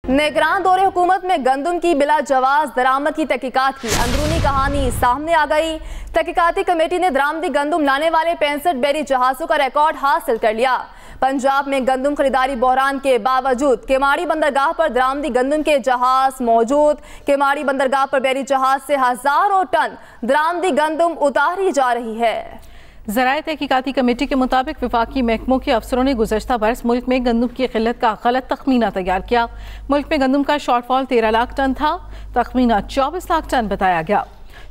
निगरान दौरे हुकूमत में गंदम की बिला जवाज दरामद की तहकीकात की अंदरूनी कहानी सामने आ गई। तहकीकाती कमेटी ने दरामदी गंदम लाने वाले 65 बैरी जहाजों का रिकॉर्ड हासिल कर लिया। पंजाब में गंदम खरीदारी बहरान के बावजूद केमाड़ी बंदरगाह पर दरामदी गंदम के जहाज मौजूद। केमाड़ी बंदरगाह पर बैरी जहाज से हजारों टन दरामदी गंदम उतारी जा रही है। ज़राए तहकीकाती कमेटी के मुताबिक विफाकी महकमों के अफसरों ने गुज़श्ता बरस मुल्क में गंदम की किल्लत का गलत तखमीना तैयार किया। मुल्क में गंदम का शॉर्टफॉल 13 लाख टन था, तखमीना 24 लाख टन बताया गया।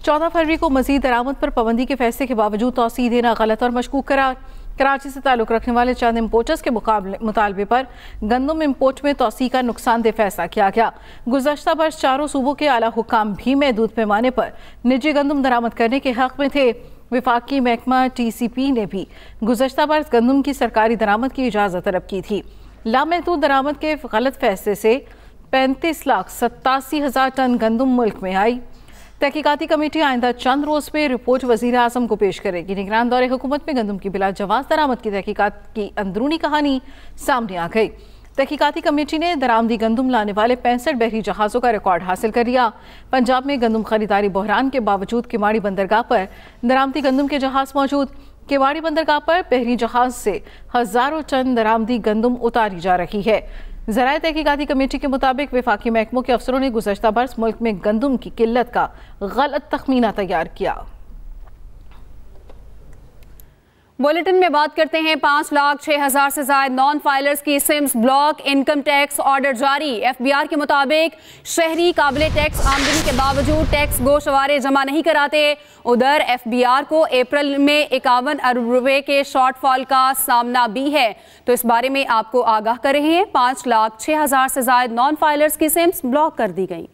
14 फरवरी को मजीद दरामद पर पाबंदी के फैसले के बावजूद तौसीह देना गलत और मशकूक करार। कराची से ताल्लुक़ रखने वाले चंद इम्पोर्टर्स के मुतालबे पर गंदम इम्पोर्ट में तौसीह का नुकसानदेह फैसला किया गया। गुज़श्ता बरस चारों सूबों के आला हुक्काम भी महदूद पैमाने पर निजी गंदम दरामद करने के हक़ में थे। विफाकी महकमा TCP ने भी गुज़श्ता बरस गंदम की सरकारी दरामद की इजाज़त तलब की थी। लामहदूद दरामद के गलत फैसले से 35,87,000 टन गंदम मुल्क में आई। तहकीकाती कमेटी आइंदा चंद रोज़ में रिपोर्ट वज़ीर आज़म को पेश करेगी। निगरान दौरे हुकूमत में गंदम की बिला जवाज दरामद की तहकीकात की अंदरूनी कहानी सामने आ गई। तहकीकाती कमेटी ने दरामदी गंदम लाने वाले 65 बहरी जहाज़ों का रिकॉर्ड हासिल कर लिया। पंजाब में गंदम खरीदारी बहरान के बावजूद केमाड़ी बंदरगाह पर दरामदी गंदम के जहाज़ मौजूद। केवाड़ी बंदरगाह पर बहरी जहाज़ से हजारों टन दरामदी गंदम उतारी जा रही है। ज़राए तहकीकाती कमेटी के मुताबिक विफाकी महकमों के अफसरों ने गुज़श्ता बरस मुल्क में गंदम की किल्लत का गलत तखमीना तैयार किया। बुलेटिन में बात करते हैं 5,06,000 से ज्यादा नॉन फाइलर्स की SIMs block. Income tax order जारी। FBR के मुताबिक शहरी काबिले टैक्स आमदनी के बावजूद टैक्स गोशवारे जमा नहीं कराते। उधर FBR को अप्रैल में 51 अरब रुपए के शॉर्टफॉल का सामना भी है। तो इस बारे में आपको आगाह कर रहे हैं। 5,06,000 से ज्यादा नॉन फाइलर्स की सिम्स ब्लॉक कर दी गई।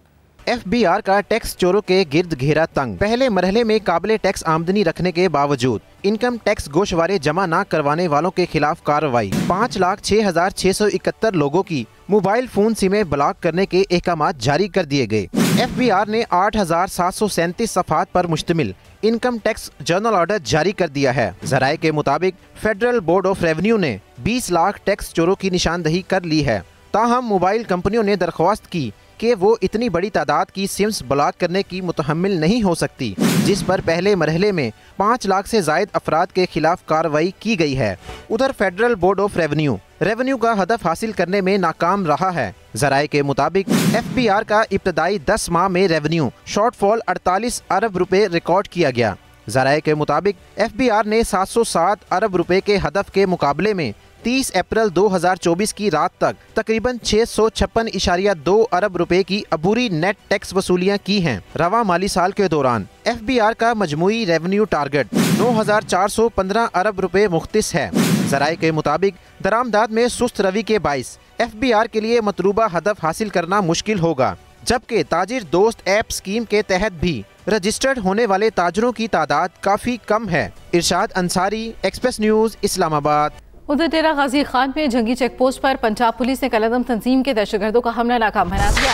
FBR का टैक्स चोरों के गिर्द घेरा तंग। पहले मरहले में काबिले टैक्स आमदनी रखने के बावजूद इनकम टैक्स गोशवारे जमा न करवाने वालों के खिलाफ कार्रवाई। 5,06,671 लोगों की मोबाइल फोन सिमें ब्लॉक करने के अहकाम जारी कर दिए गए। FBR ने 8,737 सफ़ात पर मुश्तमिल इनकम टैक्स जर्नल ऑर्डर जारी कर दिया है। ज़राए के मुताबिक फेडरल बोर्ड ऑफ रेवेन्यू ने 20 लाख टैक्स चोरों की निशानदही कर ली है। ताहम मोबाइल कंपनियों ने दरख्वास्त की कि वो इतनी बड़ी तादाद की सिम्स ब्लॉक करने की मुतहम्मिल नहीं हो सकती, जिस पर पहले मरहले में 5 लाख से जायद अफराद के खिलाफ कार्रवाई की गई है। उधर फेडरल बोर्ड ऑफ रेवेन्यू का हदफ हासिल करने में नाकाम रहा है। ज़राए के मुताबिक FBR का इब्तदाई 10 माह में रेवेन्यू शॉर्टफॉल 48 अरब रुपए रिकॉर्ड किया गया। ज़राए के मुताबिक FBR ने 707 अरब रुपए के हदफ के मुकाबले में 30 अप्रैल 2024 की रात तक तकरीबन 656.2 अरब रुपए की अबूरी नेट टैक्स वसूलियाँ की हैं। रवा माली साल के दौरान FBR का मजमूई रेवेन्यू टारगेट 9,415 अरब रुपए मुख्तिस है। ज़राए के मुताबिक दरामदाद में सुस्त रवि के बाइस FBR के लिए मतलूबा हदफ हासिल करना मुश्किल होगा, जबकि ताजिर दोस्त ऐप स्कीम के तहत भी रजिस्टर्ड होने वाले ताजरों की तादाद काफ़ी कम है। इरशाद अंसारी, एक्सप्रेस न्यूज़, इस्लामाबाद। उधर डेरा गाजी खान में जंगी चेक पोस्ट पर पंजाब पुलिस ने कलअदम तंजीम के दहशतगर्दों का हमला नाकाम बना दिया।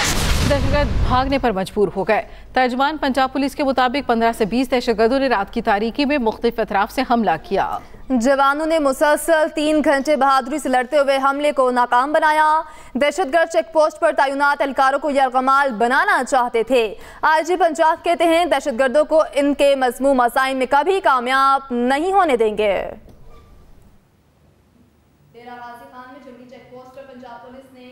दहशतगर्द भागने पर मजबूर हो गए। तर्जमान पंजाब पुलिस के मुताबिक 15 से 20 दहशतगर्दों ने रात की तारीकी में मुख्तलिफ अतराफ से हमला किया। जवानों ने मुसलसल 3 घंटे बहादुरी से लड़ते हुए हमले को नाकाम बनाया। दहशतगर्द चेक पोस्ट पर तैनात एहलकारों को यरगमाल बनाना चाहते थे। IG पंजाब कहते हैं दहशतगर्दों को इनके मज़मूम मसाइन में कभी कामयाब नहीं होने देंगे। डेरा गाजी खान में जंगी चेक पोस्ट पर पंजाब पुलिस ने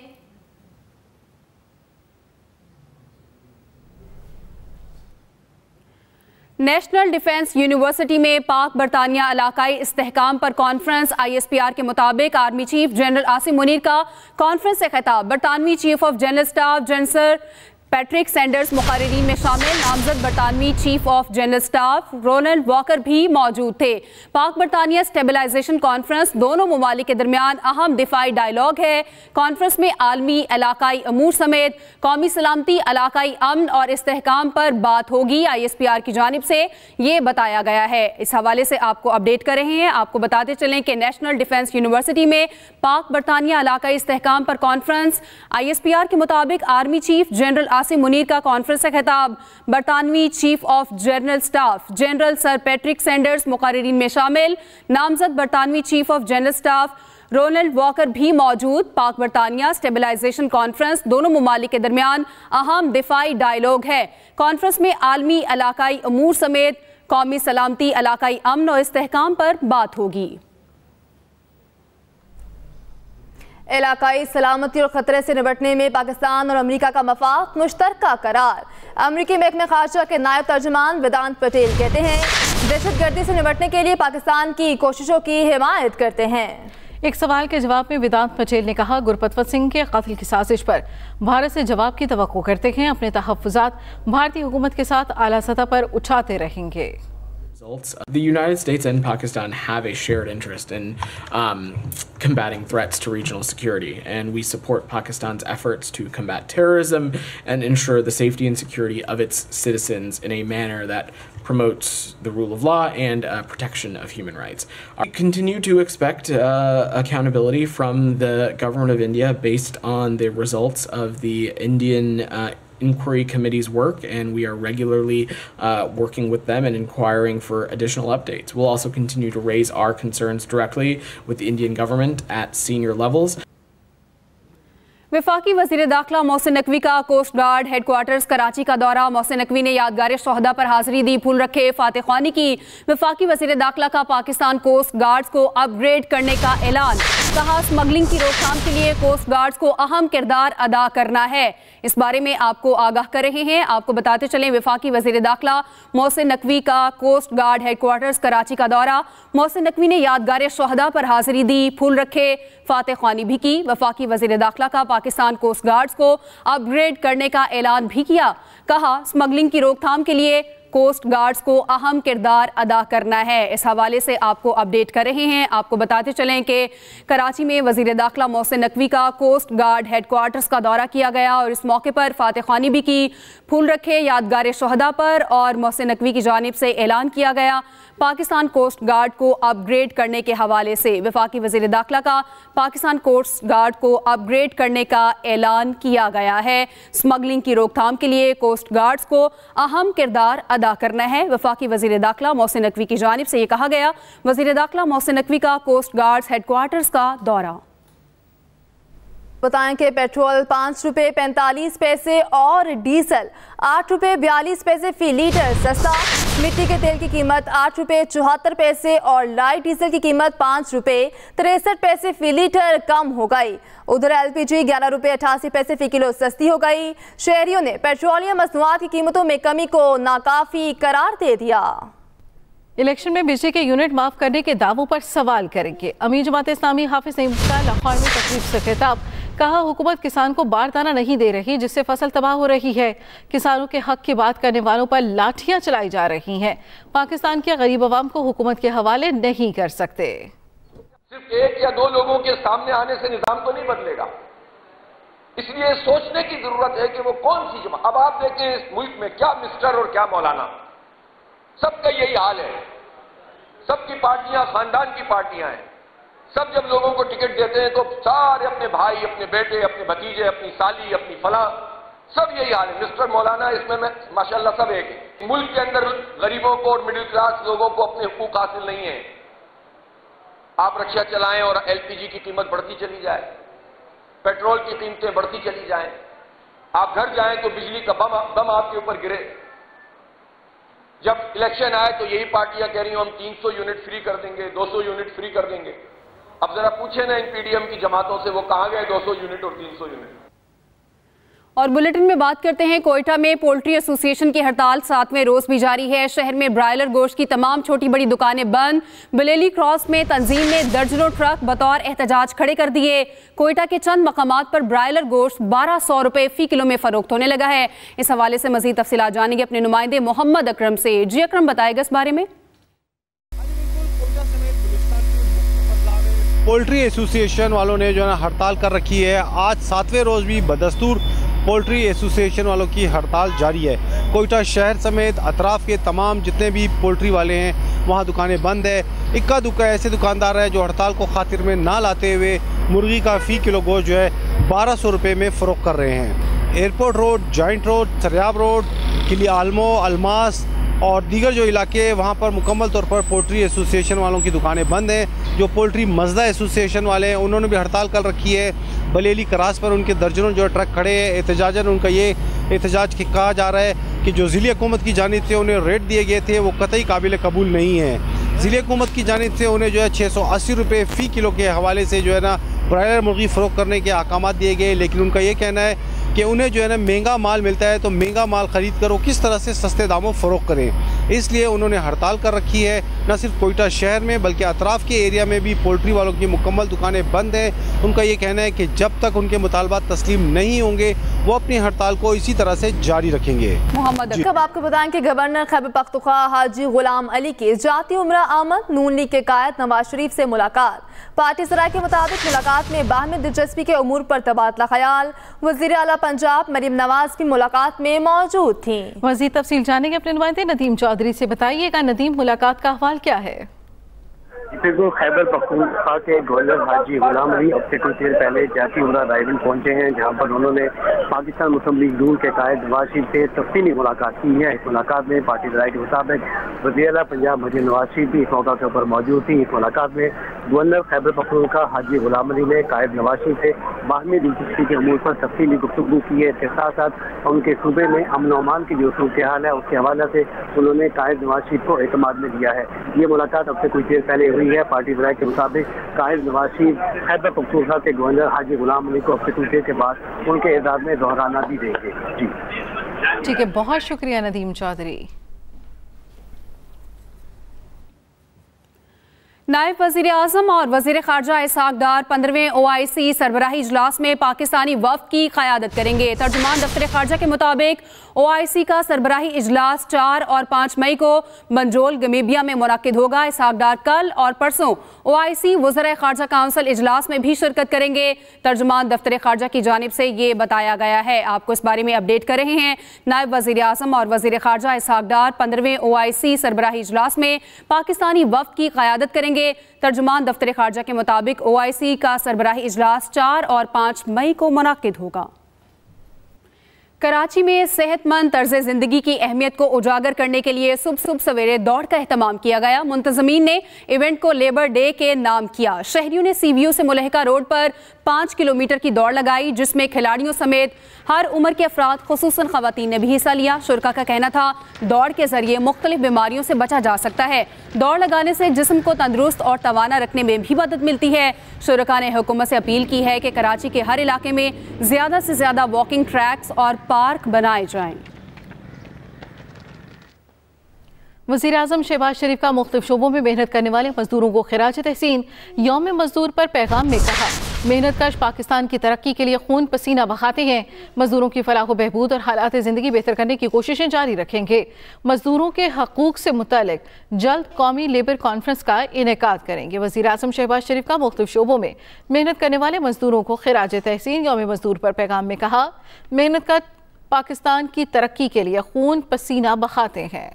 नेशनल डिफेंस यूनिवर्सिटी में पाक बरतानिया इलाकाई इस्तेहकाम पर कॉन्फ्रेंस। ISPR के मुताबिक army chief general Asim Munir का कॉन्फ्रेंस से खिताब। बरतानवी chief of general staff general Patrick Sanders मुकर्रीरीन में शामिल। नामजद बरतानवी chief of general staff Ronald Walker भी मौजूद थे। पाक बरतानिया स्टेबलाइजेशन कॉन्फ्रेंस दोनों ममालिक के दरमियान अहम दिफाई डायलॉग है। कॉन्फ्रेंस में आलमी इलाकाई अमूर समेत कौमी सलामती, इलाकाई अमन और इस्तेहकाम पर बात होगी। ISPR की जानिब से ये बताया गया है। इस हवाले से आपको अपडेट कर रहे हैं। आपको बताते चलें कि नेशनल डिफेंस यूनिवर्सिटी में पाक बरतानिया इलाकाई इस्तेहकाम पर कॉन्फ्रेंस। ISPR के मुताबिक army chief general Asim Munir का कॉन्फ्रेंस से खिताब। बरतानवी chief of general staff general sir Patrick Sanders मुकर्रीरीन में शामिल। नामजद बरतानवी chief of general staff Ronald Walker भी मौजूद। पाक बरतानिया स्टेबलाइजेशन कॉन्फ्रेंस दोनों मुमालिक के दरमियान अहम दिफाई डायलॉग है। कॉन्फ्रेंस में आलमी इलाकाई अमूर समेत कौमी सलामती, इलाकाई अमन और इस्तेहकाम पर बात होगी। इलाकाई सलामती और खतरे से निपटने में पाकिस्तान और अमेरिका का मफाद, मुश्तरका करार। अमेरिकी महकमे खारजा के नायब तर्जुमान वेदांत पटेल कहते हैं दहशतगर्दी से निपटने के लिए पाकिस्तान की कोशिशों की हिमायत करते हैं। एक सवाल के जवाब में वेदांत पटेल ने कहा, गुरपतवत सिंह के कत्ल की साजिश पर भारत से जवाब की तवक्को करते हैं। अपने तहफ़्फ़ुज़ात भारतीय हुकूमत के साथ आला सतह पर उठाते रहेंगे। The United States and Pakistan have a shared interest in combating threats to regional security, and we support Pakistan's efforts to combat terrorism and ensure the safety and security of its citizens in a manner that promotes the rule of law and protection of human rights. We continue to expect accountability from the government of India based on the results of the Indian Inquiry Committee's work, and we are regularly working with them and inquiring for additional updates. We'll also continue to raise our concerns directly with the Indian government at senior levels. वफाकी वज़ीर दाखिला मोहसिन नकवी का coast guard headquarters Karachi का दौरा। मोहसिन नकवी ने यादगार शोहदा पर हाजिरी दी, फूल रखे, फातह ख्वानी की। वफाकी वज़ीर दाखिला का पाकिस्तान कोस्ट गार्ड्स को अपग्रेड करने का ऐलान। कहा, स्मगलिंग की रोकथाम के लिए कोस्ट गार्ड्स को अहम किरदार अदा करना है। इस बारे में आपको आगाह कर रहे हैं। आपको बताते चलें, वफाकी वज़ीर दाखिला मोहसिन नकवी का कोस्ट गार्ड हेडक्वार्टर्स कराची का दौरा। मोहसिन नकवी ने यादगार शोहदा पर हाजिरी दी, फूल रखे, फातह ख्वानी भी की। वफाकी वज़ीर दाखिला का पाकिस्तान कोस्ट गार्ड्स को अपग्रेड करने का ऐलान भी किया। कहा, स्मगलिंग की रोकथाम के लिए कोस्ट गार्ड्स को अहम किरदार अदा करना है। इस हवाले से आपको अपडेट कर रहे हैं। आपको बताते चलें कि कराची में वज़ीर दाखिला मोहसिन नकवी का कोस्ट गार्ड हेडक्वार्टर्स का दौरा किया गया और इस मौके पर फातह ख्वानी भी की, फूल रखे यादगार शोहदा पर और मोहसिन नकवी की जानिब से ऐलान किया गया पाकिस्तान कोस्ट गार्ड को अपग्रेड करने के हवाले से। वफाकी वज़ीर दाखिला का पाकिस्तान कोस्ट गार्ड को अपग्रेड करने का ऐलान किया गया है। स्मगलिंग की रोकथाम के लिए कोस्ट गार्ड्स को अहम किरदार अदा करना है। वफाकी वज़ीर दाखिला मोहसिन नकवी की जानिब से ये कहा गया। वज़ीर दाखिला मोहसिन नकवी का कोस्ट गार्ड्स हेडक्वार्टर्स का दौरा। बताएं कि पेट्रोल 5 रुपये 45 पैसे और डीजल 8 रुपये 42 पैसे फी लीटर सस्ता। मिट्टी के तेल की कीमत 8 रुपये 74 पैसे और लाइट डीजल की कीमत 5 रुपये 63 पैसे फी लीटर कम हो गई। उधर LPG 11 रुपये 88 पैसे फी किलो सस्ती हो गई। शहरियों ने पेट्रोलियम मसनूआत की कीमतों में कमी को नाकाफी करार दे दिया। इलेक्शन में बिजली के यूनिट माफ करने के दावों पर सवाल करेंगे। अमीर जमात इस्लामी हाफिज नईम का लाहौर में तकरीब से खिताब। कहा, हुकूमत किसान को बारदाना नहीं दे रही जिससे फसल तबाह हो रही है। किसानों के हक की बात करने वालों पर लाठियां चलाई जा रही हैं। पाकिस्तान के गरीब अवाम को हुकूमत के हवाले नहीं कर सकते। सिर्फ एक या दो लोगों के सामने आने से निजाम तो नहीं बदलेगा, इसलिए सोचने की जरूरत है कि वो कौन सी जमात। अब आप देखें इस मुल्क में क्या मिस्टर और क्या मौलाना, सबका यही हाल है। सबकी पार्टियां खानदान की पार्टियां हैं। सब जब लोगों को टिकट देते हैं तो सारे अपने भाई, अपने बेटे, अपने भतीजे, अपनी साली, अपनी फला, सब यही हाल है। मिस्टर मौलाना इसमें मैं माशाल्लाह सब एक है। मुल्क के अंदर गरीबों को और मिडिल क्लास लोगों को अपने हुकूक हासिल नहीं है। आप रिक्शा चलाएं और LPG की कीमत बढ़ती चली जाए, पेट्रोल की कीमतें बढ़ती चली जाएं, आप घर जाएं तो बिजली का बम आपके ऊपर गिरे। जब इलेक्शन आए तो यही पार्टियां कह रही हैं हम 300 यूनिट फ्री कर देंगे, 200 यूनिट फ्री कर देंगे। अब जरा पूछे ना इन PDM की जमातों से वो कहां गए 200 यूनिट और 300 यूनिट। और बुलेटिन में बात करते हैं, कोयटा में पोल्ट्री एसोसिएशन की हड़ताल 7वें रोज भी जारी है। शहर में ब्रायलर गोश्त की तमाम छोटी बड़ी दुकानें बंद। बलेली क्रॉस में तंजीम ने दर्जनों ट्रक बतौर एहतजाज खड़े कर दिए। कोयटा के चंद मकामात पर ब्रायलर गोश्त 1200 रुपए फी किलो में फरोख्त होने लगा है। इस हवाले से मजीद तफसीलात जानेंगे अपने नुमाइंदे मोहम्मद अकरम से। जी अकरम, बताएगा इस बारे में। पोल्ट्री एसोसिएशन वालों ने जो है हड़ताल कर रखी है। आज 7वें रोज़ भी बदस्तूर पोल्ट्री एसोसिएशन वालों की हड़ताल जारी है। कोयटा शहर समेत अतराफ़ के तमाम जितने भी पोल्ट्री वाले हैं वहाँ दुकानें बंद है। इक्का दुक्का ऐसे दुकानदार हैं जो हड़ताल को खातिर में ना लाते हुए मुर्गी का फ़ी किलो गोश्त जो है 1200 रुपये में फ़रोख्त कर रहे हैं। Airport road, joint road, Sariab road, किली आलमो, अलमास और दीगर जो इलाके वहाँ पर मुकम्मल तौर पर पोल्ट्री एसोसिएशन वालों की दुकानें बंद हैं। जो पोल्ट्री मजदा एसोसिएशन वाले हैं उन्होंने भी हड़ताल कर रखी है। बलेली क्रास पर उनके दर्जनों जो ट्रक खड़े हैं। एहतजाजन उनका ये एहतजाज कहा जा रहा है कि जो ज़िले हुकूमत की जानिब से उन्हें रेट दिए गए थे वो कतई काबिल कबूल नहीं है। ज़िले हुकूमत की जानिब से उन्हें जो है 680 रुपये फ़ी किलो के हवाले से जो है ना ब्रायलर मुर्गी फ़रोख्त करने के अहकाम दिए गए, लेकिन उनका ये कहना है कि उन्हें जो है ना महंगा माल मिलता है तो महंगा माल ख़रीद कर वो किस तरह से सस्ते दामों फ़रोख्त करें। इसलिए उन्होंने हड़ताल कर रखी है। न सिर्फ कोयटा शहर में बल्कि अतराफ़ के एरिया में भी पोल्ट्री वालों की मुकम्मल दुकानें बंद हैं। उनका ये कहना है कि जब तक उनके मुतालबात तस्लीम नहीं होंगे वो अपनी हड़ताल को इसी तरह से जारी रखेंगे। मोहम्मद अब आपको बताएं कि गवर्नर खैबर पख्तूनख्वा हाजी गुलाम अली की जाती उम्रा आमद, नून लीग के कायद नवाज शरीफ से मुलाकात। पार्टी सराय के मुताबिक मुलाकात में बाहमी दिलचस्पी के उमूर पर तबादला ख्याल। वज़ीर आला पंजाब मरीम नवाज भी मुलाकात में मौजूद थी। मज़ीद तफसील जानेंगे अपने नुमाइंदे नदीम चौधरी से। बताइएगा नदीम, मुलाकात का अहवाल क्या है? बिल्कुल, खैबर पख्तूनख्वा के गवर्नर हाजी गुलाम अली अब से कुछ देर पहले जाती उम्रा रायबन पहुंचे हैं, जहां पर उन्होंने पाकिस्तान मुस्लिम लीग नून के कायद नवाज शरीफ से तफसीली मुलाकात की है। इस मुलाकात में पार्टी राय के मुताबिक वज़ीर आला पंजाब मरीम नवाज शरीफ भी इस मौका के ऊपर मौजूद थी। इस मुलाकात में गवर्नर खैबर पख्तूनख्वा हाजी गुलाम अली ने कायद नवाज शरीफ से बाहमी दिलचस्पी के उमूर पर तफसीली गुफ्तगू की है। इसके साथ साथ उनके सूबे में अमन और अमान की जो सूरत हाल है उसके हवाले से उन्होंने कायद नवाज शरीफ को एतमाद में दिया है। ये मुलाकात अब से कुछ देर पहले हुई है। पार्टी राय के मुताबिक कायद नवाज शरीफ खैबर पख्तूनख्वा के गवर्नर हाजी गुलाम अली को अब से कुछ देर के बाद उनके एजाज में दोहराना भी देंगे। जी ठीक है, बहुत शुक्रिया नदीम चौधरी। नायब वज़ीर आज़म और वज़ीर ख़ारजा इसहाक़ डार 15वें OIC सरबराही इजलास में पाकिस्तानी वफ़द की क़यादत करेंगे। तर्जुमान दफ्तर ख़ारजा के मुताबिक OIC का सरबराही इजलास 4 और 5 मई को मंजोल गमीबिया में मुनक़िद होगा। इसहाक़ डार कल और परसों OIC वज़राए ख़ारजा काउंसिल इजलास में भी शिरकत करेंगे। तर्जुमान दफ्तर ख़ारजा की जानिब से ये बताया गया है। आपको इस बारे में अपडेट कर रहे हैं। नायब वज़ीर आज़म और वज़ीर ख़ारजा इसहाक़ डार 15वें OIC सरबराही इजलास में पाकिस्तानी वफ़द की क़यादत करेंगे। तर्जुमान दफ्तर ख़ारजा के मुताबिक OIC का सरबराही इजलास 4 और 5 मई को मुनक़िद होगा। कराची में सेहतमंद तर्ज ज़िंदगी की अहमियत को उजागर करने के लिए सुबह सवेरे दौड़ का एहतमाम किया गया। मुंतज़मीन ने इवेंट को लेबर डे के नाम किया। शहरियों ने CVO से मुलहिका रोड पर 5 किलोमीटर की दौड़ लगाई, जिसमें खिलाड़ियों समेत हर उम्र के अफराद खुसूसन ख़वातीन ने भी हिस्सा लिया। शुरका का कहना था दौड़ के जरिए मुख्तलिफ बीमारियों से बचा जा सकता है। दौड़ लगाने से जिस्म को तंदुरुस्त और तवाना रखने में भी मदद मिलती है। शुरका ने हुकूमत से अपील की है कि कराची के हर इलाके में ज़्यादा से ज़्यादा वॉकिंग ट्रैक्स और पार्क बनाए जाएं। वज़ीर आज़म शहबाज शरीफ का मुख्तलिफ शोबों में मेहनत करने वाले मजदूरों को खिराज तहसीन यौम मजदूर पर पैगाम में कहा, मेहनतकश पाकिस्तान की तरक्की के लिए खून पसीना बहाते हैं। मजदूरों की फलाह बहबूद और हालात ज़िंदगी बेहतर करने की कोशिशें जारी रखेंगे। मजदूरों के हकूक़ से मुतालिक जल्द कौमी लेबर कॉन्फ्रेंस का इनेकाद करेंगे। वज़ीर आज़म शहबाज शरीफ का मुख्तलिफ शोबों में मेहनत करने वाले मजदूरों को खिराज तहसीन यौम मजदूर पर पैगाम में कहा, मेहनत का पाकिस्तान की तरक्की के लिए खून पसीना बहाते हैं।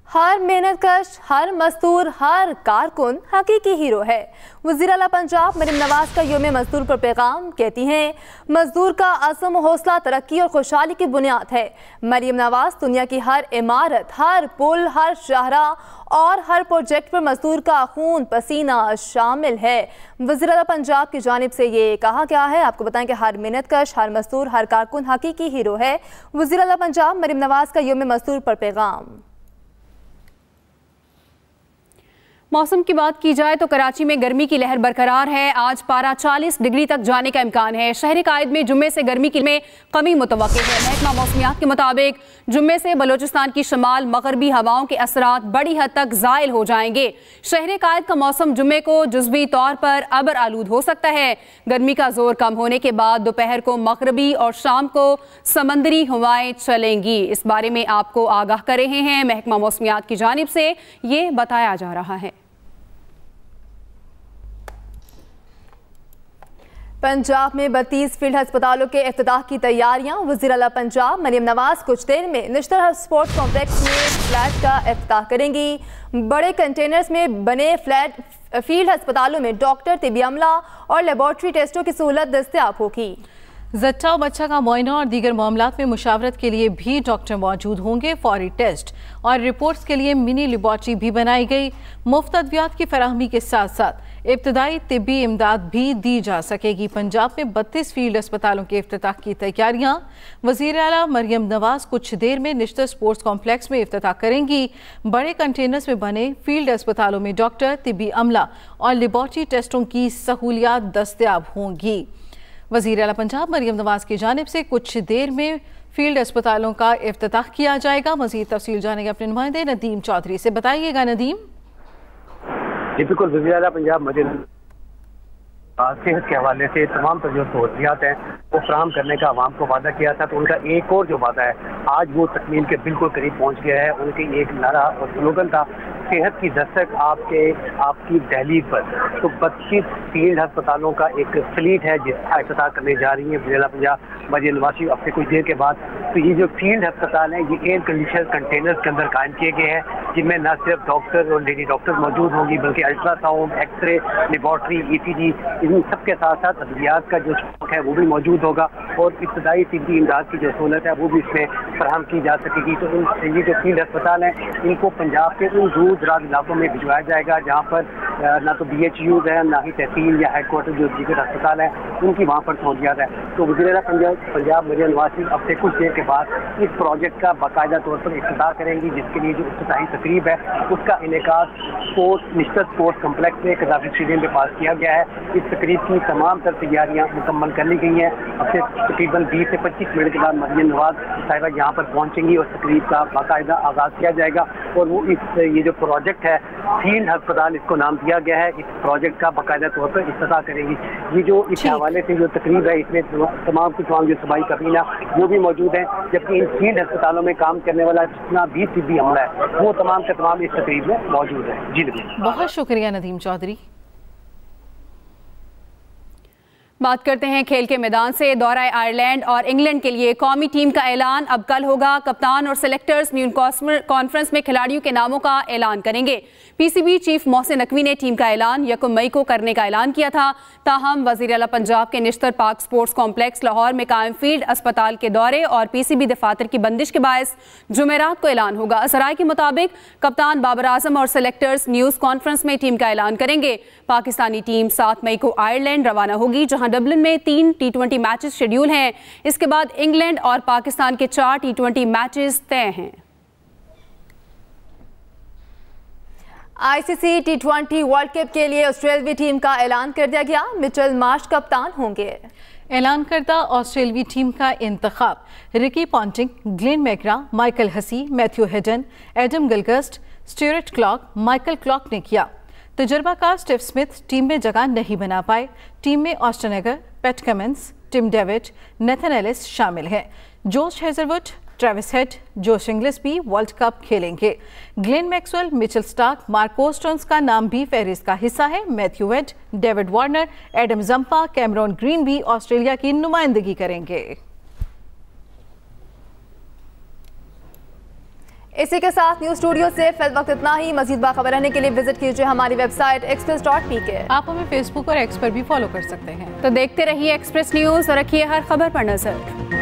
हर मेहनतकश, हर मजदूर, हर कारकुन हकीकी हीरो है। वज़ीर आला पंजाब मरीम नवाज का यौम मजदूर पर पैगाम कहती हैं, मजदूर का अज़्म हौसला तरक्की और खुशहाली की बुनियाद है। मरीम नवाज दुनिया की हर इमारत, हर पुल, हर शाहरा और हर प्रोजेक्ट पर मजदूर का खून पसीना शामिल है। वज़ीर आला पंजाब की जानिब से ये कहा गया है। आपको बताएं कि हर मेहनतकश, हर मजदूर, हर कारकुन हकीकी हीरो है। वज़ीर आला पंजाब मरीम नवाज का यौम मजदूर पर पैगाम। मौसम की बात की जाए तो कराची में गर्मी की लहर बरकरार है। आज पारा 40 डिग्री तक जाने का इम्कान है। शहर कायद में जुम्मे से गर्मी में कमी मुतवक्किल है। महकमा मौसमियात के मुताबिक जुम्मे से बलोचिस्तान की शमाल मगरबी हवाओं के असरात बड़ी हद तक ज़ायल हो जाएंगे। शहर कायद का मौसम जुम्मे को जुज़वी तौर पर अबर आलूद हो सकता है। गर्मी का जोर कम होने के बाद दोपहर को मगरबी और शाम को समंदरी हवाएं चलेंगी। इस बारे में आपको आगाह कर रहे हैं। महकमा मौसमियात की जानिब से ये बताया जा रहा है। पंजाब में 32 फील्ड अस्पतालों के इफ्तिताह की तैयारियां। वज़ीर आला पंजाब मरीम नवाज कुछ देर में निश्तर स्पोर्ट्स कॉम्प्लेक्स में फ्लैट का इफ्तिताह करेंगी। बड़े कंटेनर्स में बने फील्ड अस्पतालों में डॉक्टर, तिबी अमला और लेबॉर्ट्री टेस्टों की सहूलत दस्तयाब होगी। जट्टा और बच्चा का मुआयना और दीगर मामलात में मुशावरत के लिए भी डॉक्टर मौजूद होंगे। फौरी टेस्ट और रिपोर्ट्स के लिए मिनी लेबॉर्ट्री भी बनाई गई। मुफ्त अद्वियात की फराहमी के साथ साथ इब्तदाई तिब्बी इमदाद भी दी जा सकेगी। पंजाब में 32 फील्ड अस्पतालों के इफ्तिताह की तैयारियां। वज़ीर आला मरियम नवाज कुछ देर में निश्चित स्पोर्ट्स कॉम्प्लेक्स में इफ्तिताह करेंगी। बड़े कंटेनर्स में बने फील्ड अस्पतालों में डॉक्टर, तिब्बी अमला और लेबॉर्ट्री टेस्टों की सहूलियात दस्तयाब होंगी। वज़ीर आला पंजाब मरियम नवाज की जानिब से कुछ देर में फील्ड अस्पतालों का इफ्तिताह किया जाएगा। मज़ीद तफसील जानेंगे अपने नुमाइंदे नदीम चौधरी से। बताइएगा नदीम। जी बिल्कुल, वज़ीर आला पंजाब मरियम सेहत के हवाले से तमाम जो सहूलियात हैं वो फराहम करने का आवाम को वादा किया था, तो उनका एक और जो वादा है आज वो तकमील के बिल्कुल करीब पहुंच गया है। उनकी एक नारा और स्लोगन था, सेहत की दस्तक आपकी दहलीज पर। तो 32 फील्ड अस्पतालों का एक फ्लीट है जिसका इफ्तिताह करने जा रही है वज़ीर आला पंजाब मरियम नवाज अब से कुछ देर के बाद। तो ये जो फील्ड अस्पताल है ये एयर कंडीशन कंटेनर्स के अंदर कायम किए गए हैं, जिनमें न सिर्फ डॉक्टर और लेडी डॉक्टर मौजूद होंगी बल्कि अल्ट्रासाउंड, एक्सरे, लेबॉर्ट्री, ECG, इन सबके साथ साथ अद्वियात का जो स्टॉक है वो भी मौजूद होगा और इब्तदाई तिब्बी इमदाद की जो सहूलत है वो भी इसमें फराहम की जा सकेगी। तो ये जो फील्ड अस्पताल है इनको पंजाब के उन दूर दराज इलाकों में भिजवाया जाएगा जहाँ पर ना तो BHUs है, ना ही तहसील या हेडक्वार्टर जो दीगर अस्पताल है उनकी वहाँ पर सहूलियात है। तो वज़ीर आला पंजाब मरियम नवाज अब से कुछ देर के बाद इस प्रोजेक्ट का बाकायदा तौर पर इफ्तिताह करेंगी, जिसके लिए जो इफ्तिताही तकरीब है उसका इनेकाद निश्चित स्पोर्ट्स कम्प्लेक्स में कदाफी स्टेडियम में पास किया गया है। इस तकरीब की तमाम तर तैयारियां मुकम्मल कर ली गई हैं। अब से तकरीबन 20 से 25 मिनट के बाद मरियम नवाज साहिबा यहाँ पर पहुँचेंगी और तकरीब का बाकायदा आगाज़ किया जाएगा और वो ये जो प्रोजेक्ट है फील्ड अस्पताल इसको नाम दिया गया है, इस प्रोजेक्ट का बाकायदा तौर पर इफ्तिताह करेंगी। ये जो इस हवाले से जो तकरीब है इसमें तमाम जो सबाई कबीना वो भी मौजूद हैं, जबकि इन फील्ड अस्पतालों में काम करने वाला जितना भी तिब्बी अमला है वो तमाम का तमाम इस तकरीब में मौजूद है। जी बहुत शुक्रिया नदीम चौधरी। बात करते हैं खेल के मैदान से। दौरा आयरलैंड और इंग्लैंड के लिए कौमी टीम का ऐलान अब कल होगा। कप्तान और सेलेक्टर्स न्यूज़ कॉन्फ्रेंस में खिलाड़ियों के नामों का ऐलान करेंगे। PCB चीफ मोहसिन नकवी ने टीम का ऐलान 1 मई को करने का ऐलान किया था। ताहम वज़ीर आला पंजाब के निश्तर पाक स्पोर्ट्स कॉम्प्लेक्स लाहौर में कायम फील्ड अस्पताल के दौरे और PCB दफातर की बंदिश के बायस जुमेरात को ऐलान होगा। सराय के मुताबिक कप्तान बाबर आजम और सेलेक्टर्स न्यूज़ कॉन्फ्रेंस में टीम का ऐलान करेंगे। पाकिस्तानी टीम 7 मई को आयरलैंड रवाना होगी, जहां डबलिन में 3 T20 मैचेस शेड्यूल हैं। इसके बाद इंग्लैंड और पाकिस्तान के 4 T20 मैचेस तय हैं। ICC T20 वर्ल्ड कप के लिए ऑस्ट्रेलियाई टीम का ऐलान कर दिया गया। मिचेल मार्श कप्तान होंगे। ऐलान करदा ऑस्ट्रेलियाई टीम का इंतखाब Ricky Ponting, Glenn McGrath, Michael Hussey, Matthew Hayden, Adam Gilchrist, Stuart Clark, Michael Clarke ने किया। तजुर्बाकार स्टीव स्मिथ टीम में जगह नहीं बना पाए। टीम में Ashton Agar, Pat Cummins, Tim David, Nathan Ellis शामिल हैं। Josh Hazlewood, Travis Head, Josh Inglis भी वर्ल्ड कप खेलेंगे। Glenn Maxwell, Mitchell Starc, Marcus Stoinis का नाम भी फहरिस्त का हिस्सा है। Matthew Wade, David Warner, Adam Zampa, Cameron Green भी ऑस्ट्रेलिया की नुमाइंदगी करेंगे। इसी के साथ न्यूज स्टूडियो से फिल वक्त इतना ही। मजीद बाखबर रहने के लिए विजिट कीजिए हमारी वेबसाइट express.pk। आप हमें फेसबुक और एक्स पर भी फॉलो कर सकते हैं। तो देखते रहिए एक्सप्रेस न्यूज और रखिए हर खबर पर नजर।